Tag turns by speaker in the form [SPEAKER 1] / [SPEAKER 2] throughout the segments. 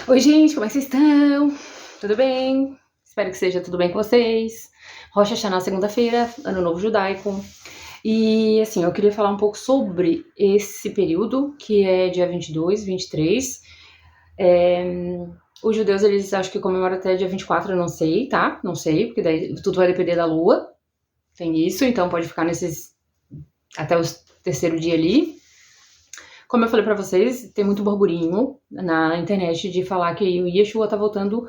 [SPEAKER 1] Oi, gente, como é que vocês estão? Tudo bem? Espero que seja tudo bem com vocês. Rosh Hashanah, segunda-feira, Ano Novo Judaico. E, assim, eu queria falar um pouco sobre esse período, que é dia 22, 23. Os judeus, eles acho que comemoram até dia 24, eu não sei, tá? Não sei, porque daí tudo vai depender da lua. Tem isso, então pode ficar até o terceiro dia ali. Como eu falei pra vocês, tem muito burburinho na internet de falar que o Yeshua tá voltando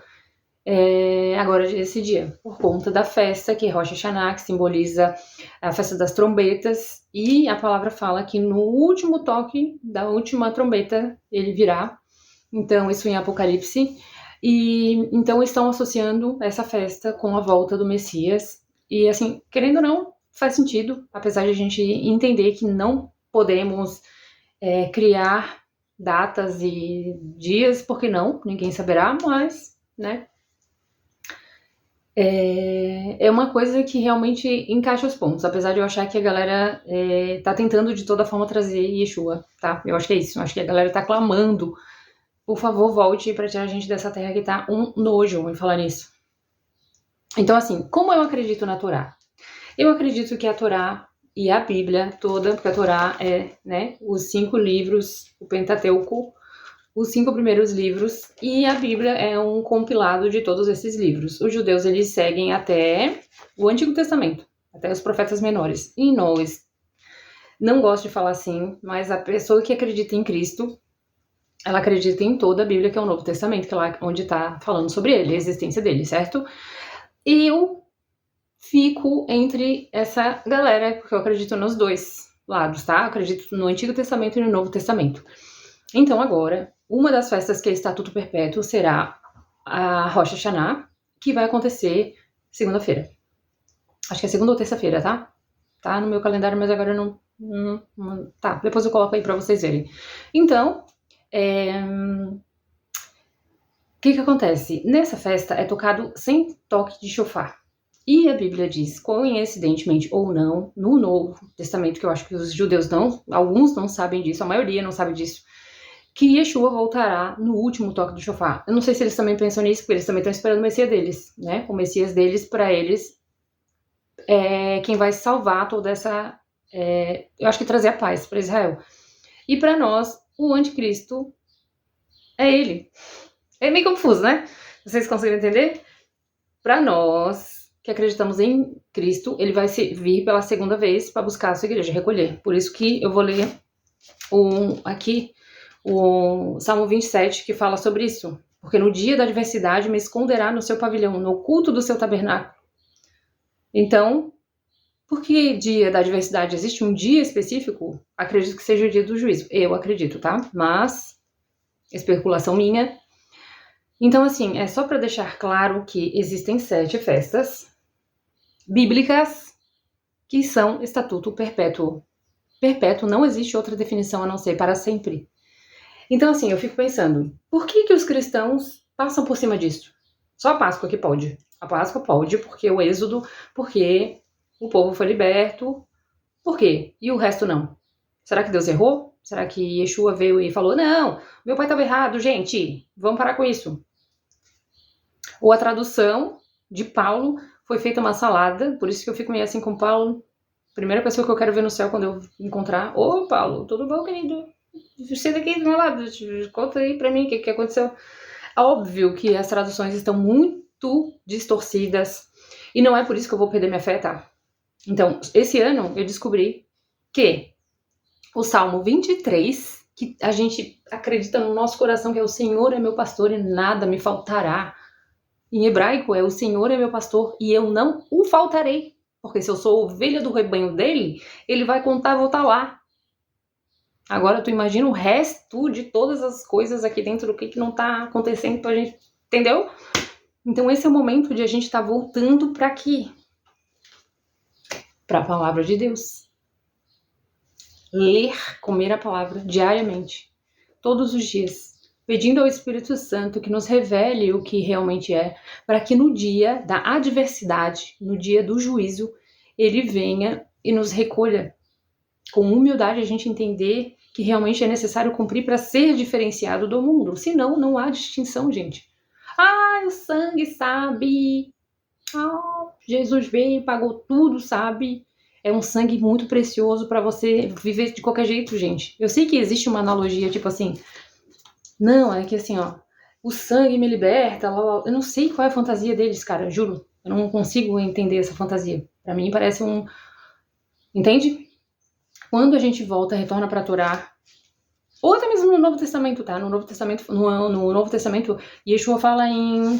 [SPEAKER 1] agora esse dia, por conta da festa que é Rosh Hashanah, que simboliza a festa das trombetas, e a palavra fala que no último toque da última trombeta ele virá. Então isso em Apocalipse. E então estão associando essa festa com a volta do Messias. E assim, querendo ou não, faz sentido, apesar de a gente entender que não podemos criar datas e dias, porque não, ninguém saberá, mas, né, é uma coisa que realmente encaixa os pontos, apesar de eu achar que a galera tá tentando de toda forma trazer Yeshua, tá? Eu acho que é isso, eu acho que a galera tá clamando, por favor, volte pra tirar a gente dessa terra que tá um nojo em falar nisso. Então, assim, como eu acredito na Torá? Eu acredito que a Torá e a Bíblia toda, porque a Torá é, né, os 5 livros, o Pentateuco, os 5 primeiros livros, e a Bíblia é um compilado de todos esses livros. Os judeus, eles seguem até o Antigo Testamento, até os profetas menores. E nós, não gosto de falar assim, mas a pessoa que acredita em Cristo, ela acredita em toda a Bíblia, que é o Novo Testamento, que é lá onde está falando sobre ele, a existência dele, certo? E eu fico entre essa galera, porque eu acredito nos dois lados, tá? Eu acredito no Antigo Testamento e no Novo Testamento. Então agora, uma das festas que é Estatuto Perpétuo será a Rosh Hashanah, que vai acontecer segunda-feira. Acho que é segunda ou terça-feira, tá? Tá no meu calendário, mas agora não... Tá, depois eu coloco aí pra vocês verem. Então, o que acontece? Nessa festa é tocado sem toque de shofar. E a Bíblia diz, coincidentemente ou não, no Novo Testamento, que eu acho que os judeus não, alguns não sabem disso, a maioria não sabe disso, que Yeshua voltará no último toque do shofar. Eu não sei se eles também pensam nisso, porque eles também estão esperando o Messias deles, né? O Messias deles, para eles, é quem vai salvar toda essa... eu acho que trazer a paz para Israel. E para nós, o anticristo é ele. É meio confuso, né? Vocês conseguem entender? Para nós, que acreditamos em Cristo, ele vai vir pela segunda vez para buscar a sua igreja, recolher. Por isso que eu vou ler aqui o Salmo 27, que fala sobre isso. Porque no dia da adversidade me esconderá no seu pavilhão, no culto do seu tabernáculo. Então, por que dia da adversidade? Existe um dia específico? Acredito que seja o dia do juízo. Eu acredito, tá? Mas, especulação minha. Então, assim, é só para deixar claro que existem 7 festas bíblicas que são estatuto perpétuo. Perpétuo, não existe outra definição a não ser para sempre. Então, assim, eu fico pensando, por que os cristãos passam por cima disso? Só a Páscoa que pode. A Páscoa pode, porque o Êxodo, porque o povo foi liberto. Por quê? E o resto não? Será que Deus errou? Será que Yeshua veio e falou, não, meu pai estava errado, gente, vamos parar com isso? Ou a tradução de Paulo foi feita uma salada, por isso que eu fico meio assim com Paulo. Primeira pessoa que eu quero ver no céu quando eu encontrar. Ô, Paulo, tudo bom, querido? Você daqui do meu lado, conta aí pra mim o que aconteceu. É óbvio que as traduções estão muito distorcidas e não é por isso que eu vou perder minha fé, tá? Então, esse ano eu descobri que o Salmo 23, que a gente acredita no nosso coração que é o Senhor é meu pastor e nada me faltará. Em hebraico é o Senhor é meu pastor e eu não o faltarei. Porque se eu sou ovelha do rebanho dele, ele vai contar, vou estar lá. Agora tu imagina o resto de todas as coisas aqui dentro do que não tá acontecendo pra gente, entendeu? Então esse é o momento de a gente estar voltando para aqui. Para a palavra de Deus. Ler, comer a palavra diariamente, todos os dias. Pedindo ao Espírito Santo que nos revele o que realmente é, para que no dia da adversidade, no dia do juízo, ele venha e nos recolha. Com humildade a gente entender que realmente é necessário cumprir para ser diferenciado do mundo. Senão, não há distinção, gente. Ah, o sangue, sabe? Ah, Jesus veio e pagou tudo, sabe? É um sangue muito precioso para você viver de qualquer jeito, gente. Eu sei que existe uma analogia, tipo assim, não, é que assim, ó, o sangue me liberta, lá, lá. Eu não sei qual é a fantasia deles, cara, juro. Eu não consigo entender essa fantasia. Para mim parece um... Entende? Quando a gente volta, retorna pra Torá, ou até mesmo no Novo Testamento, tá? No Novo Testamento, Yeshua fala em...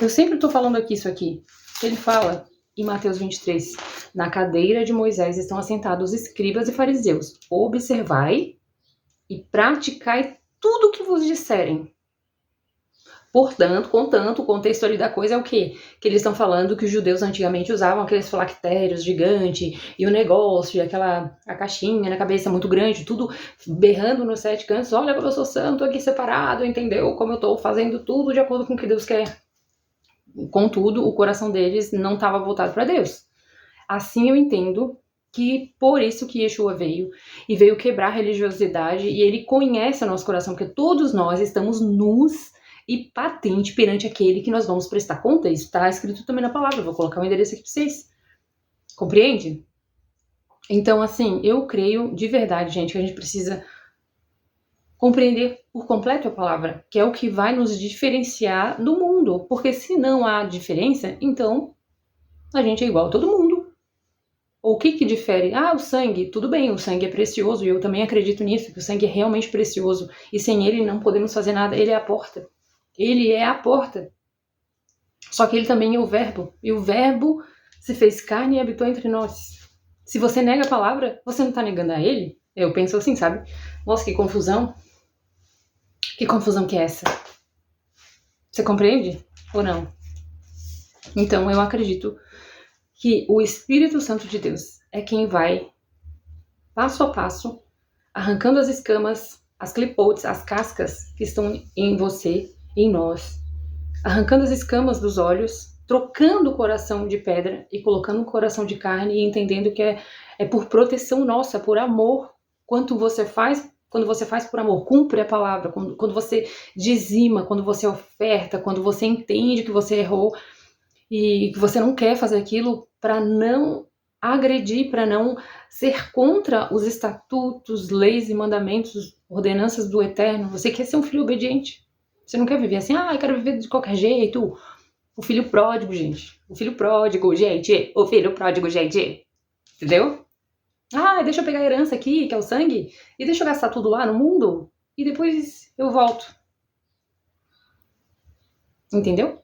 [SPEAKER 1] Eu sempre tô falando aqui isso aqui. Ele fala em Mateus 23, na cadeira de Moisés estão assentados escribas e fariseus. Observai e praticai tudo o que vos disserem. Portanto, contanto, o contexto ali da coisa é o quê? Que eles estão falando que os judeus antigamente usavam aqueles filactérios gigantes e o negócio, e a caixinha na cabeça muito grande, tudo berrando nos 7 cantos. Olha como eu sou santo aqui separado, entendeu? Como eu estou fazendo tudo de acordo com o que Deus quer. Contudo, o coração deles não estava voltado para Deus. Assim eu entendo que por isso que Yeshua veio, e veio quebrar a religiosidade, e ele conhece o nosso coração, porque todos nós estamos nus e patente perante aquele que nós vamos prestar conta. Isso está escrito também na palavra, vou colocar o endereço aqui para vocês. Compreende? Então, assim, eu creio de verdade, gente, que a gente precisa compreender por completo a palavra, que é o que vai nos diferenciar do mundo, porque se não há diferença, então a gente é igual a todo mundo. O que difere? Ah, o sangue. Tudo bem, o sangue é precioso e eu também acredito nisso, que o sangue é realmente precioso e sem ele não podemos fazer nada. Ele é a porta. Ele é a porta. Só que ele também é o verbo. E o verbo se fez carne e habitou entre nós. Se você nega a palavra, você não está negando a ele? Eu penso assim, sabe? Nossa, que confusão. Que confusão que é essa? Você compreende? Ou não? Então, eu acredito que o Espírito Santo de Deus é quem vai, passo a passo, arrancando as escamas, as clipotes, as cascas que estão em você, em nós, arrancando as escamas dos olhos, trocando o coração de pedra e colocando um coração de carne e entendendo que é por proteção nossa, por amor. Quando você faz por amor, cumpre a palavra, quando você dizima, quando você oferta, quando você entende que você errou e que você não quer fazer aquilo para não agredir, para não ser contra os estatutos, leis e mandamentos, ordenanças do Eterno. Você quer ser um filho obediente. Você não quer viver assim, eu quero viver de qualquer jeito. O filho pródigo, gente. O filho pródigo, gente. O filho pródigo, gente. Entendeu? Deixa eu pegar a herança aqui, que é o sangue, e deixa eu gastar tudo lá no mundo, e depois eu volto. Entendeu?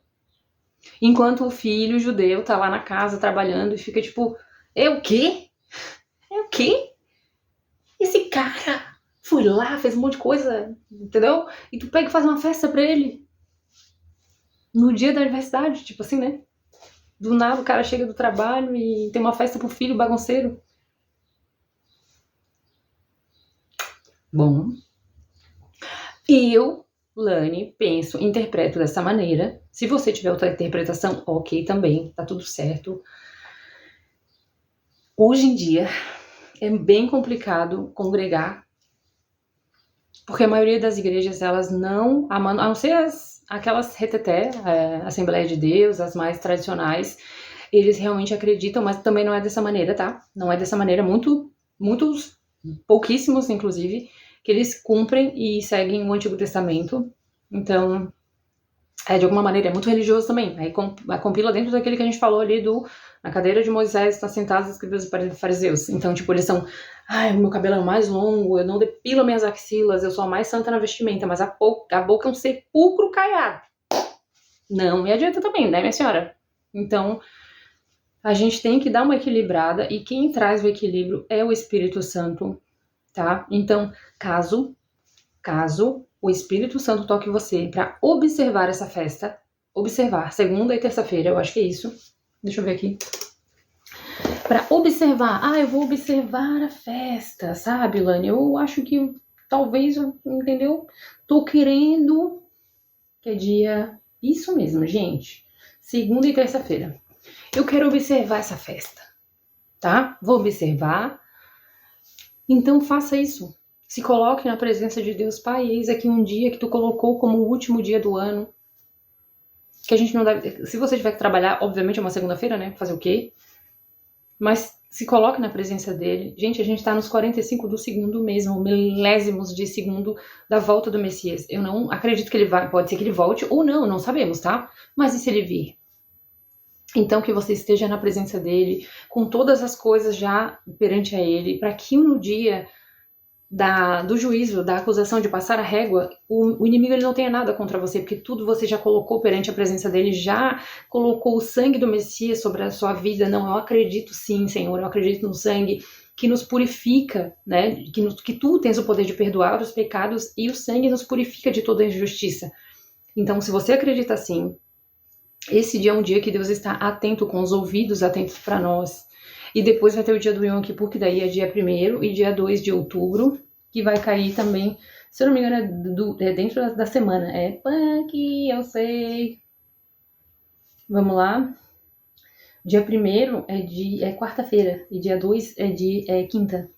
[SPEAKER 1] Enquanto o filho judeu tá lá na casa trabalhando e fica tipo, é o quê? É o quê? Esse cara foi lá, fez um monte de coisa, entendeu? E tu pega e faz uma festa pra ele. No dia da universidade, tipo assim, né? Do nada o cara chega do trabalho e tem uma festa pro filho bagunceiro. Bom, eu, Lani, penso, interpreto dessa maneira. Se você tiver outra interpretação, ok também, tá tudo certo. Hoje em dia é bem complicado congregar, porque a maioria das igrejas, elas não, a não ser aquelas reteté, Assembleia de Deus, as mais tradicionais, eles realmente acreditam, mas também não é dessa maneira, tá? Não é dessa maneira, muitos, pouquíssimos, inclusive, que eles cumprem e seguem o Antigo Testamento. Então, de alguma maneira, é muito religioso também. Aí compila dentro daquele que a gente falou ali na cadeira de Moisés estão sentados os escribas e fariseus. Então, tipo, eles são, o meu cabelo é mais longo, eu não depilo minhas axilas, eu sou a mais santa na vestimenta, mas a boca é um sepulcro caiado. Não me adianta também, né, minha senhora? Então, a gente tem que dar uma equilibrada, e quem traz o equilíbrio é o Espírito Santo, tá? Então, caso o Espírito Santo toque você para observar essa festa, observar segunda e terça-feira, eu acho que é isso. Deixa eu ver aqui. Para observar, eu vou observar a festa, sabe, Lani? Eu acho que talvez, entendeu? Tô querendo que é dia... Isso mesmo, gente. Segunda e terça-feira. Eu quero observar essa festa, tá? Vou observar. Então faça isso. Se coloque na presença de Deus. Pai, eis aqui um dia que tu colocou como o último dia do ano. Que a gente não deve... Se você tiver que trabalhar, obviamente é uma segunda-feira, né? Fazer o quê? Mas se coloque na presença dele. Gente, a gente tá nos 45 do segundo mesmo, milésimos de segundo da volta do Messias. Eu não acredito que ele vai, pode ser que ele volte ou não, não sabemos, tá? Mas e se ele vir? Então que você esteja na presença dele, com todas as coisas já perante a ele, para que no dia do juízo, da acusação de passar a régua, o inimigo ele não tenha nada contra você, porque tudo você já colocou perante a presença dele, já colocou o sangue do Messias sobre a sua vida. Não, eu acredito sim, Senhor, eu acredito no sangue que nos purifica, né? Que tu tens o poder de perdoar os pecados e o sangue nos purifica de toda injustiça. Então, se você acredita assim, esse dia é um dia que Deus está atento, com os ouvidos atentos para nós. E depois vai ter o dia do Yom Kippur, que daí é dia 1º e dia 2 de outubro, que vai cair também, se eu não me engano, é dentro da semana. É punk, eu sei. Vamos lá. Dia 1º é quarta-feira e dia 2 é quinta.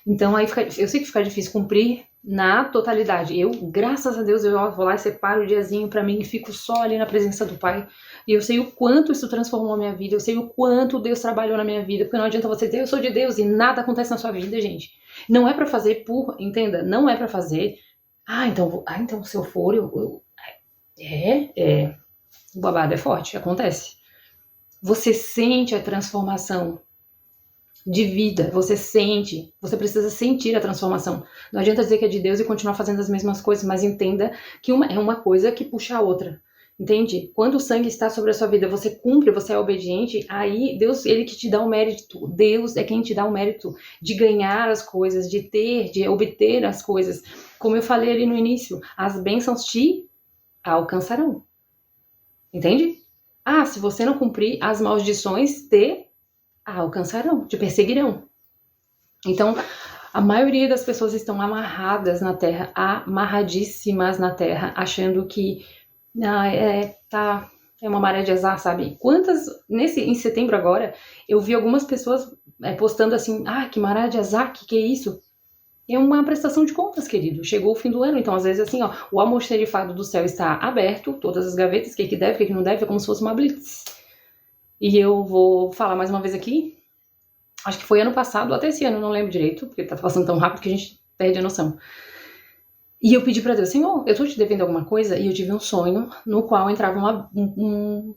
[SPEAKER 1] Então aí eu sei que fica difícil cumprir na totalidade. Eu, graças a Deus, eu vou lá e separo o diazinho pra mim e fico só ali na presença do Pai. E eu sei o quanto isso transformou a minha vida, eu sei o quanto Deus trabalhou na minha vida, porque não adianta você dizer eu sou de Deus e nada acontece na sua vida, gente. Não é pra fazer entenda, não é pra fazer. Então se eu for, o babado é forte, acontece. Você sente a transformação de vida, você precisa sentir a transformação. Não adianta dizer que é de Deus e continuar fazendo as mesmas coisas, mas entenda que é uma coisa que puxa a outra. Entende? Quando o sangue está sobre a sua vida, você cumpre, você é obediente, aí Deus, ele que te dá o mérito. Deus é quem te dá o mérito de ganhar as coisas, de obter as coisas. Como eu falei ali no início, as bênçãos te alcançarão. Entende? Se você não cumprir, as maldições te alcançarão, te perseguirão. Então, a maioria das pessoas estão amarradas na terra, amarradíssimas na terra, achando que é uma maré de azar, sabe? Em setembro agora, eu vi algumas pessoas postando assim, que maré de azar, que é isso? É uma prestação de contas, querido. Chegou o fim do ano, então às vezes assim, o almoxerifado do céu está aberto, todas as gavetas, o que deve, o que não deve, é como se fosse uma blitz. E eu vou falar mais uma vez aqui, acho que foi ano passado, até esse ano, não lembro direito, porque tá passando tão rápido que a gente perde a noção. E eu pedi pra Deus, Senhor, eu tô te devendo alguma coisa? E eu tive um sonho no qual entravam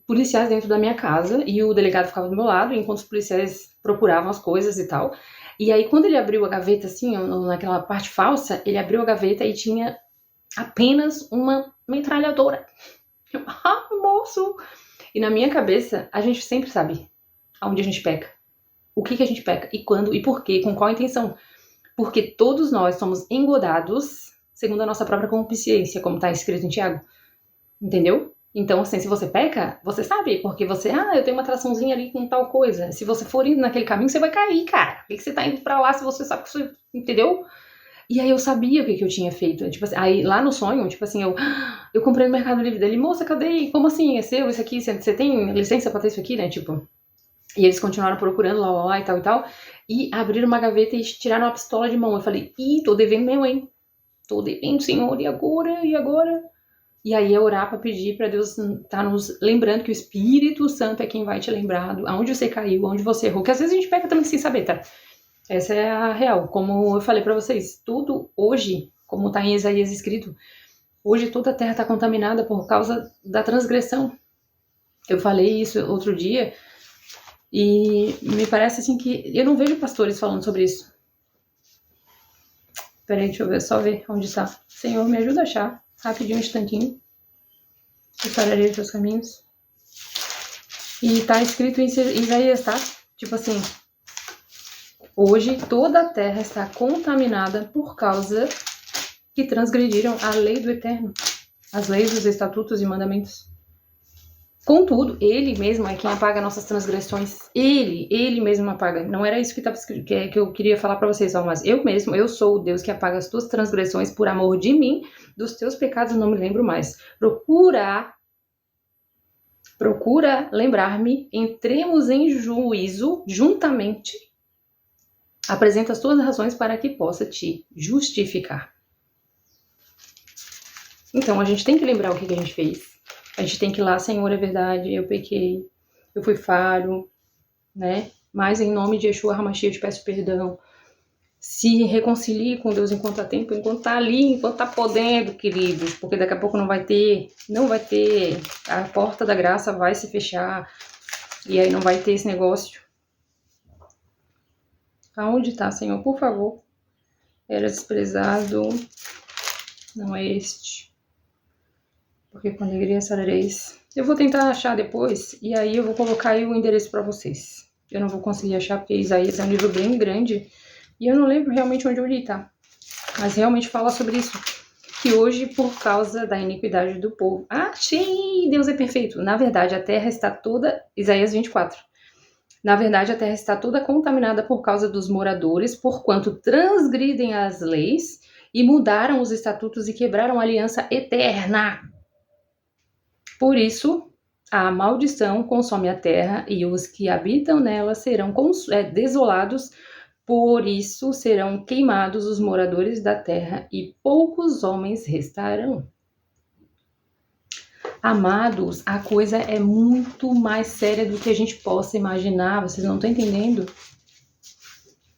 [SPEAKER 1] policiais dentro da minha casa e o delegado ficava do meu lado, enquanto os policiais procuravam as coisas e tal. E aí, quando ele abriu a gaveta, assim, naquela parte falsa, ele abriu a gaveta e tinha apenas uma metralhadora. Moço! E na minha cabeça, a gente sempre sabe aonde a gente peca. O que a gente peca e quando e por quê, com qual intenção. Porque todos nós somos engodados segundo a nossa própria consciência, como está escrito em Tiago. Entendeu? Então, assim, se você peca, você sabe, porque você, eu tenho uma atraçãozinha ali com tal coisa. Se você for indo naquele caminho, você vai cair, cara. Por que você tá indo pra lá se você sabe que você... Entendeu? E aí eu sabia o que eu tinha feito. Tipo assim, aí lá no sonho, tipo assim, eu comprei no Mercado Livre dele, moça, cadê? Como assim? É seu isso aqui? Você tem licença pra ter isso aqui, né? Tipo... E eles continuaram procurando lá e tal. E abriram uma gaveta e tiraram uma pistola de mão. Eu falei, tô devendo mesmo, hein? Tô devendo, Senhor, e agora? E agora? E aí é orar para pedir para Deus estar nos lembrando que o Espírito Santo é quem vai te lembrar aonde você caiu, onde você errou. Que às vezes a gente pega também sem saber, tá? Essa é a real. Como eu falei para vocês, tudo hoje, como tá em Isaías escrito, hoje toda a terra tá contaminada por causa da transgressão. Eu falei isso outro dia e me parece assim que eu não vejo pastores falando sobre isso. Peraí, deixa eu ver, só ver onde tá. Senhor, me ajuda a achar. Rapidinho, um instantinho. Prepararei os seus caminhos. E tá escrito em Isaías, tá? Tipo assim, hoje toda a terra está contaminada por causa que transgrediram a lei do Eterno, as leis, os estatutos e mandamentos. Contudo, ele mesmo é quem apaga nossas transgressões. Ele mesmo apaga. Não era isso que estava escrito, que eu queria falar para vocês, mas eu sou o Deus que apaga as tuas transgressões por amor de mim, dos teus pecados eu não me lembro mais. Procura lembrar-me, entremos em juízo juntamente Apresenta as tuas razões para que possa te justificar. Então, a gente tem que lembrar o que a gente fez. A gente tem que ir lá, Senhor, é verdade, eu pequei, eu fui falho, né? Mas em nome de Yeshua HaMashiach eu te peço perdão. Se reconcilie com Deus enquanto há tempo, enquanto tá ali, enquanto tá podendo, queridos, porque daqui a pouco não vai ter, a porta da graça vai se fechar, e aí não vai ter esse negócio. Aonde tá, Senhor? Por favor. Era desprezado, não é este, porque com alegria sarareis. Eu vou tentar achar depois, e aí eu vou colocar aí o endereço para vocês. Eu não vou conseguir achar, porque Isaías é um livro bem grande, e eu não lembro realmente onde eu li, tá? Mas realmente fala sobre isso. Que hoje, por causa da iniquidade do povo... Achei! Deus é perfeito. Na verdade, a terra está toda... Isaías 24. Na verdade, a terra está toda contaminada por causa dos moradores, porquanto transgridem as leis e mudaram os estatutos e quebraram a aliança eterna. Por isso, a maldição consome a terra e os que habitam nela serão desolados. Por isso serão queimados os moradores da terra e poucos homens restarão. Amados, a coisa é muito mais séria do que a gente possa imaginar, vocês não estão entendendo?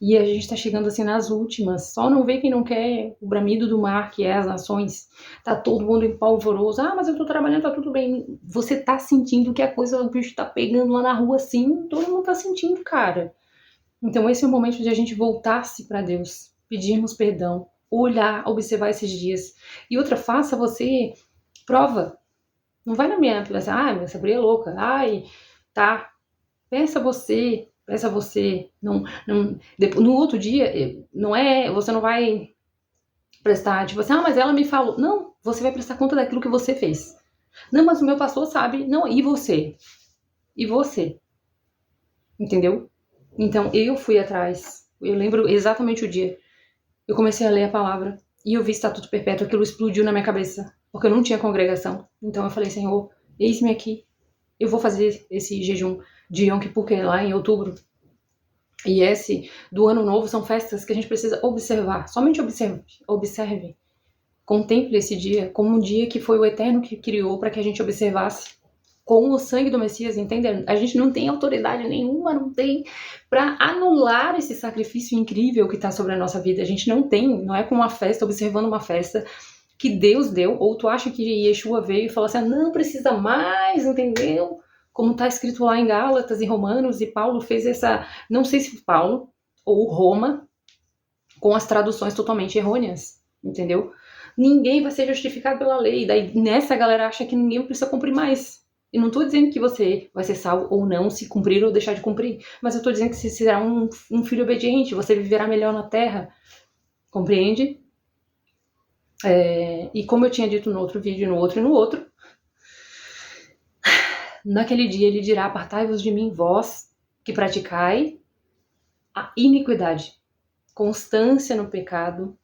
[SPEAKER 1] E a gente está chegando assim nas últimas, só não vê quem não quer o bramido do mar, que é as nações. Tá todo mundo em polvoroso, mas eu tô trabalhando, tá tudo bem. Você tá sentindo que a coisa, o bicho tá pegando lá na rua assim, todo mundo tá sentindo, cara. Então esse é o momento de a gente voltar-se para Deus, pedirmos perdão, olhar, observar esses dias. E outra, faça você, prova. Não vai na minha, assim, essa guria é louca, tá. Peça você. Não, no outro dia, não é, você não vai prestar, tipo assim, mas ela me falou. Não, você vai prestar conta daquilo que você fez. Não, mas o meu pastor sabe. Não, e você? E você? Entendeu? Então, eu fui atrás. Eu lembro exatamente o dia. Eu comecei a ler a palavra e eu vi Estatuto Perpétuo. Aquilo explodiu na minha cabeça. Porque eu não tinha congregação. Então eu falei, Senhor, eis-me aqui. Eu vou fazer esse jejum de Yom Kippur, que é lá em outubro. E esse do Ano Novo são festas que a gente precisa observar. Somente observe. Contemple esse dia como um dia que foi o Eterno que criou para que a gente observasse. Com o sangue do Messias, entendeu? A gente não tem autoridade nenhuma, não tem para anular esse sacrifício incrível que está sobre a nossa vida. A gente não tem, não é como uma festa, observando uma festa que Deus deu, ou tu acha que Yeshua veio e falou assim, não precisa mais, entendeu? Como está escrito lá em Gálatas e Romanos, e Paulo fez essa, não sei se Paulo ou Roma, com as traduções totalmente errôneas, entendeu? Ninguém vai ser justificado pela lei, daí nessa galera acha que ninguém precisa cumprir mais. E não estou dizendo que você vai ser salvo ou não, se cumprir ou deixar de cumprir. Mas eu estou dizendo que você será um filho obediente, você viverá melhor na terra. Compreende? E como eu tinha dito no outro vídeo, no outro, naquele dia ele dirá, apartai-vos de mim, vós que praticai a iniquidade, constância no pecado,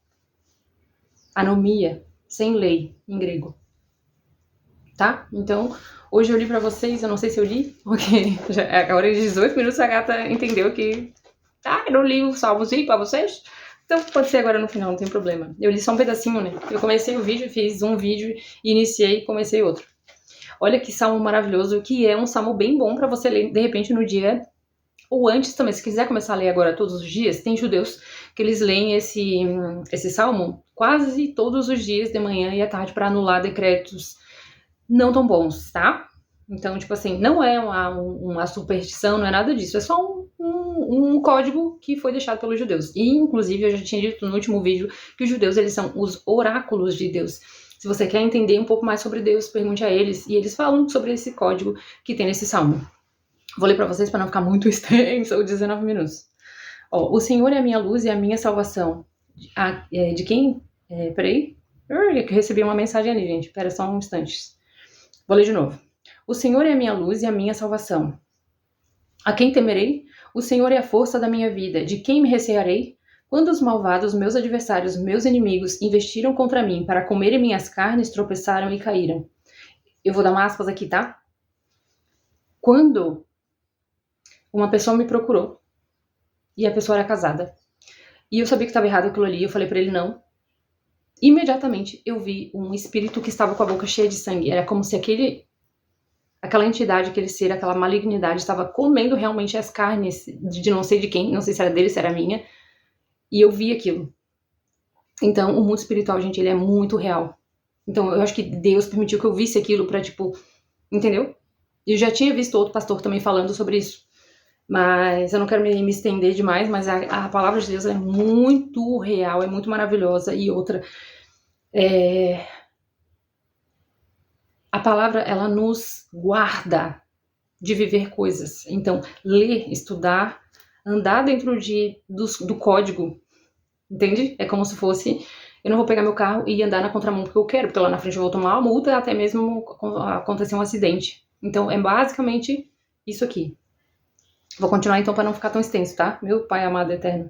[SPEAKER 1] anomia, sem lei, em grego. Tá? Então, hoje eu li pra vocês, eu não sei se eu li, porque agora de 18 minutos a gata entendeu que eu não li o salmozinho pra vocês, então pode ser agora no final, não tem problema. Eu li só um pedacinho, né? Eu comecei o vídeo, fiz um vídeo, iniciei e comecei outro. Olha que salmo maravilhoso, que é um salmo bem bom pra você ler, de repente, no dia ou antes também. Se quiser começar a ler agora todos os dias, tem judeus que eles leem esse salmo quase todos os dias, de manhã e à tarde, pra anular decretos não tão bons, tá? Então, tipo assim, não é uma superstição, não é nada disso, é só um código que foi deixado pelos judeus. E, inclusive, eu já tinha dito no último vídeo que os judeus, eles são os oráculos de Deus. Se você quer entender um pouco mais sobre Deus, pergunte a eles, e eles falam sobre esse código que tem nesse salmo. Vou ler para vocês para não ficar muito extenso, ou 19 minutos. O Senhor é a minha luz e a minha salvação. De quem? Peraí. Eu recebi uma mensagem ali, gente. Pera só um instante. Vou ler de novo. O Senhor é a minha luz e a minha salvação. A quem temerei? O Senhor é a força da minha vida. De quem me recearei? Quando os malvados, meus adversários, meus inimigos, investiram contra mim para comerem minhas carnes, tropeçaram e caíram. Eu vou dar uma aspas aqui, tá? Quando uma pessoa me procurou, e a pessoa era casada, E eu sabia que estava errado aquilo ali, eu falei pra ele não. Imediatamente eu vi um espírito que estava com a boca cheia de sangue. Era como se aquela entidade, aquele ser, aquela malignidade estava comendo realmente as carnes de não sei de quem, não sei se era dele, se era minha. E eu vi aquilo. Então, o mundo espiritual, gente, ele é muito real. Então, eu acho que Deus permitiu que eu visse aquilo pra, tipo, entendeu? E eu já tinha visto outro pastor também falando sobre isso. Mas eu não quero me estender demais, mas a palavra de Deus é muito real, é muito maravilhosa. E outra, a palavra, ela nos guarda de viver coisas. Então, ler, estudar, andar dentro do código, entende? É como se fosse, eu não vou pegar meu carro e andar na contramão porque eu quero, porque lá na frente eu vou tomar uma multa, até mesmo acontecer um acidente. Então, é basicamente isso aqui. Vou continuar então para não ficar tão extenso, tá? Meu Pai amado eterno.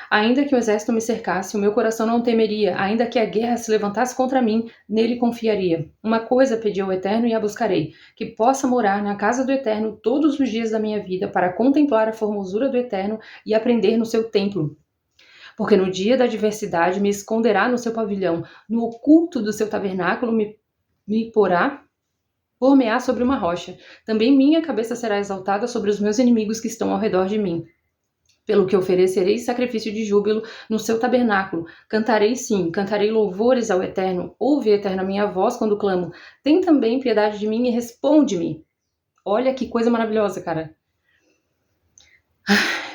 [SPEAKER 1] Ainda que o exército me cercasse, o meu coração não temeria. Ainda que a guerra se levantasse contra mim, nele confiaria. Uma coisa pedi ao Eterno e a buscarei, que possa morar na casa do Eterno todos os dias da minha vida, para contemplar a formosura do Eterno e aprender no seu templo. Porque no dia da adversidade me esconderá no seu pavilhão, no oculto do seu tabernáculo me porá por-me-á sobre uma rocha. Também minha cabeça será exaltada sobre os meus inimigos que estão ao redor de mim. Pelo que oferecerei sacrifício de júbilo no seu tabernáculo. Cantarei sim, cantarei louvores ao Eterno. Ouve, Eterno, a minha voz quando clamo. Tem também piedade de mim e responde-me. Olha que coisa maravilhosa, cara.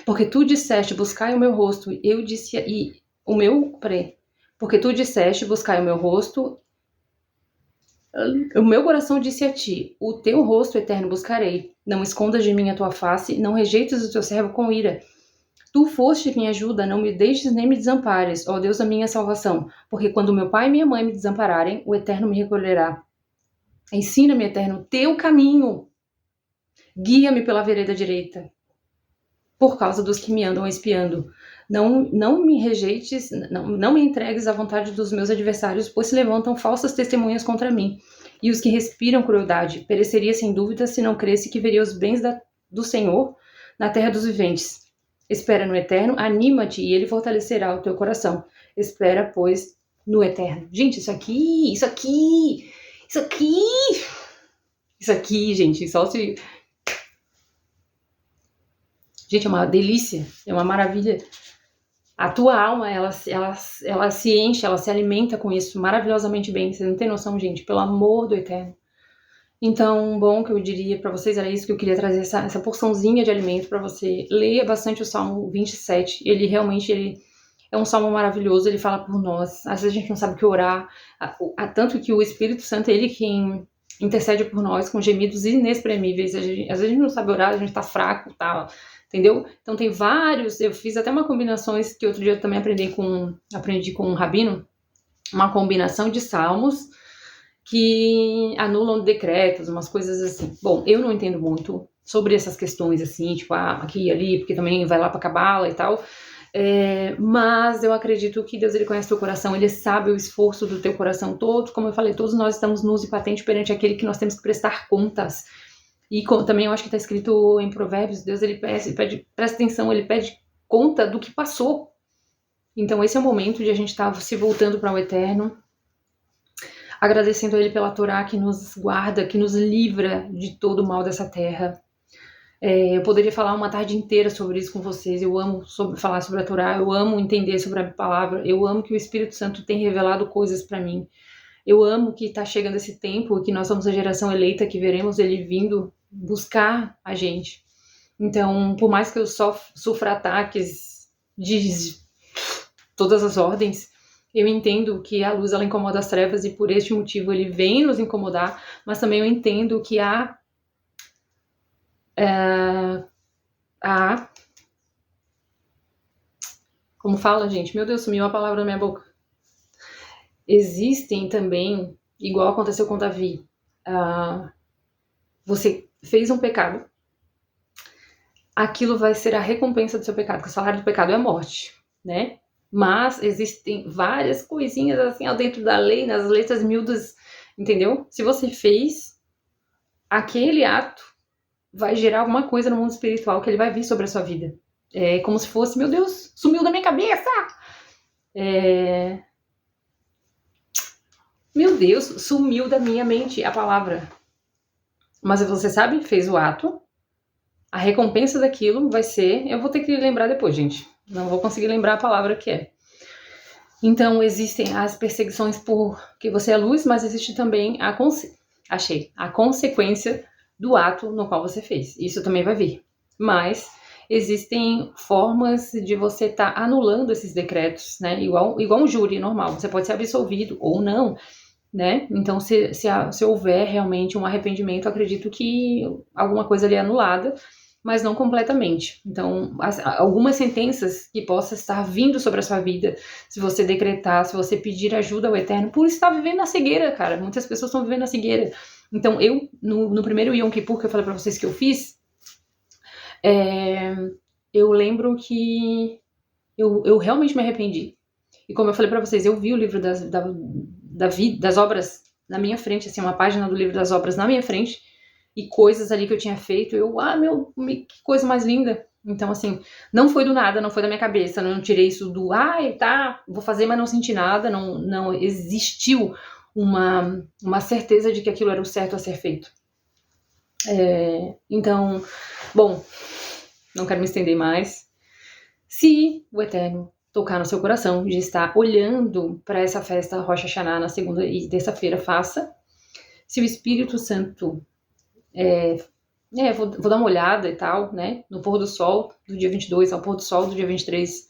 [SPEAKER 1] Porque tu disseste, buscai o meu rosto. Eu disse, e o meu, peraí. Porque tu disseste, buscai o meu rosto. O meu coração disse a ti, o teu rosto, Eterno, buscarei. Não escondas de mim a tua face, não rejeites o teu servo com ira. Tu foste minha ajuda, não me deixes nem me desampares, ó Deus da minha salvação, porque quando meu pai e minha mãe me desampararem, o Eterno me recolherá. Ensina-me, Eterno, teu caminho. Guia-me pela vereda direita, por causa dos que me andam espiando. Não me rejeites, não me entregues à vontade dos meus adversários, pois se levantam falsas testemunhas contra mim. E os que respiram crueldade, pereceria sem dúvida se não cresce que veria os bens do Senhor na terra dos viventes. Espera no Eterno, anima-te e ele fortalecerá o teu coração. Espera, pois, no Eterno. Gente, isso aqui, gente, só se... Gente, é uma delícia, é uma maravilha. A tua alma, ela se enche, ela se alimenta com isso maravilhosamente bem. Você não tem noção, gente, pelo amor do Eterno. Então, bom, que eu diria pra vocês, era isso que eu queria trazer, essa porçãozinha de alimento pra você. Leia bastante o Salmo 27, ele realmente é um salmo maravilhoso, ele fala por nós. Às vezes a gente não sabe o que orar, tanto que o Espírito Santo, ele quem intercede por nós com gemidos inexprimíveis. Às vezes a gente não sabe orar, a gente tá fraco, tá, entendeu? Então tem vários, eu fiz até uma combinações que outro dia eu também aprendi com um rabino, uma combinação de salmos que anulam decretos, umas coisas assim. Bom, eu não entendo muito sobre essas questões assim, tipo, aqui e ali, porque também vai lá pra Cabala e tal, mas eu acredito que Deus, ele conhece teu coração, ele sabe o esforço do teu coração todo, como eu falei, todos nós estamos nus e patentes perante aquele que nós temos que prestar contas. E também eu acho que está escrito em Provérbios, Deus, ele pede, presta atenção, ele pede conta do que passou. Então esse é o momento de a gente estar se voltando para o Eterno, agradecendo a ele pela Torá que nos guarda, que nos livra de todo o mal dessa terra. Eu poderia falar uma tarde inteira sobre isso com vocês. Eu amo falar sobre a Torá, eu amo entender sobre a palavra, eu amo que o Espírito Santo tem revelado coisas para mim. Eu amo que está chegando esse tempo, que nós somos a geração eleita, que veremos ele vindo buscar a gente. Então, por mais que eu sofra ataques de todas as ordens, eu entendo que a luz, ela incomoda as trevas e por este motivo ele vem nos incomodar, mas também eu entendo que como fala, gente? Meu Deus, sumiu a palavra da minha boca. Existem também, igual aconteceu com Davi, você fez um pecado, aquilo vai ser a recompensa do seu pecado, porque o salário do pecado é a morte, né? Mas existem várias coisinhas assim dentro da lei, nas letras miúdas, entendeu? Se você fez, aquele ato vai gerar alguma coisa no mundo espiritual que ele vai vir sobre a sua vida. É como se fosse, meu Deus, sumiu da minha cabeça! Meu Deus, sumiu da minha mente a palavra. Mas você sabe, fez o ato, a recompensa daquilo vai ser... Eu vou ter que lembrar depois, gente. Não vou conseguir lembrar a palavra que é. Então, existem as perseguições porque você é luz, mas existe também a consequência do ato no qual você fez. Isso também vai vir. Mas existem formas de você estar anulando esses decretos, né? Igual um júri normal. Você pode ser absolvido ou não, né? Então, se houver realmente um arrependimento, eu acredito que alguma coisa ali é anulada, mas não completamente. Então, algumas sentenças que possam estar vindo sobre a sua vida, se você decretar, se você pedir ajuda ao Eterno, por estar vivendo na cegueira, cara. Muitas pessoas estão vivendo na cegueira. Então, eu, no primeiro Yom Kippur que eu falei pra vocês que eu fiz, eu lembro que eu realmente me arrependi. E como eu falei pra vocês, eu vi o livro das obras na minha frente, assim, uma página do livro das obras na minha frente, e coisas ali que eu tinha feito, que coisa mais linda. Então, assim, não foi do nada, não foi da minha cabeça, não tirei isso do, vou fazer, mas não senti nada, não existiu uma certeza de que aquilo era o certo a ser feito. Então, bom, não quero me estender mais. Se o Eterno tocar no seu coração de estar olhando para essa festa Rosh Hashanah na segunda e terça-feira, faça. Se o Espírito Santo vou dar uma olhada e tal, né? No pôr do sol do dia 22 ao pôr do sol do dia 23,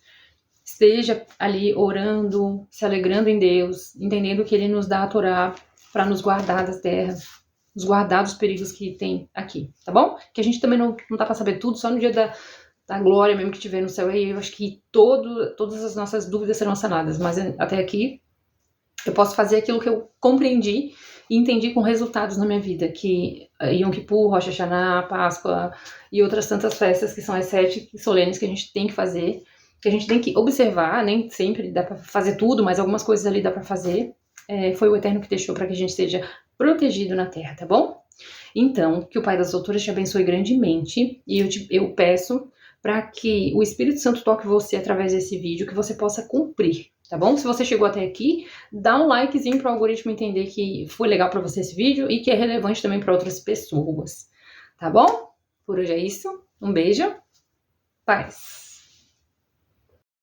[SPEAKER 1] esteja ali orando, se alegrando em Deus, entendendo que Ele nos dá a Torá para nos guardar das terras, nos guardar dos perigos que tem aqui, tá bom? Que a gente também não dá para saber tudo, só no dia da glória mesmo que tiver no céu, aí eu acho que todas as nossas dúvidas serão sanadas, mas até aqui eu posso fazer aquilo que eu compreendi e entendi com resultados na minha vida, que Yom Kippur, Rosh Hashanah, Páscoa e outras tantas festas que são as 7 solenes que a gente tem que fazer, que a gente tem que observar, nem sempre dá para fazer tudo, mas algumas coisas ali dá para fazer. Foi o Eterno que deixou para que a gente seja protegido na terra, tá bom? Então, que o Pai das Alturas te abençoe grandemente, e eu peço para que o Espírito Santo toque você através desse vídeo, que você possa cumprir, tá bom? Se você chegou até aqui, dá um likezinho para o algoritmo entender que foi legal para você esse vídeo e que é relevante também para outras pessoas, tá bom? Por hoje é isso, um beijo, paz!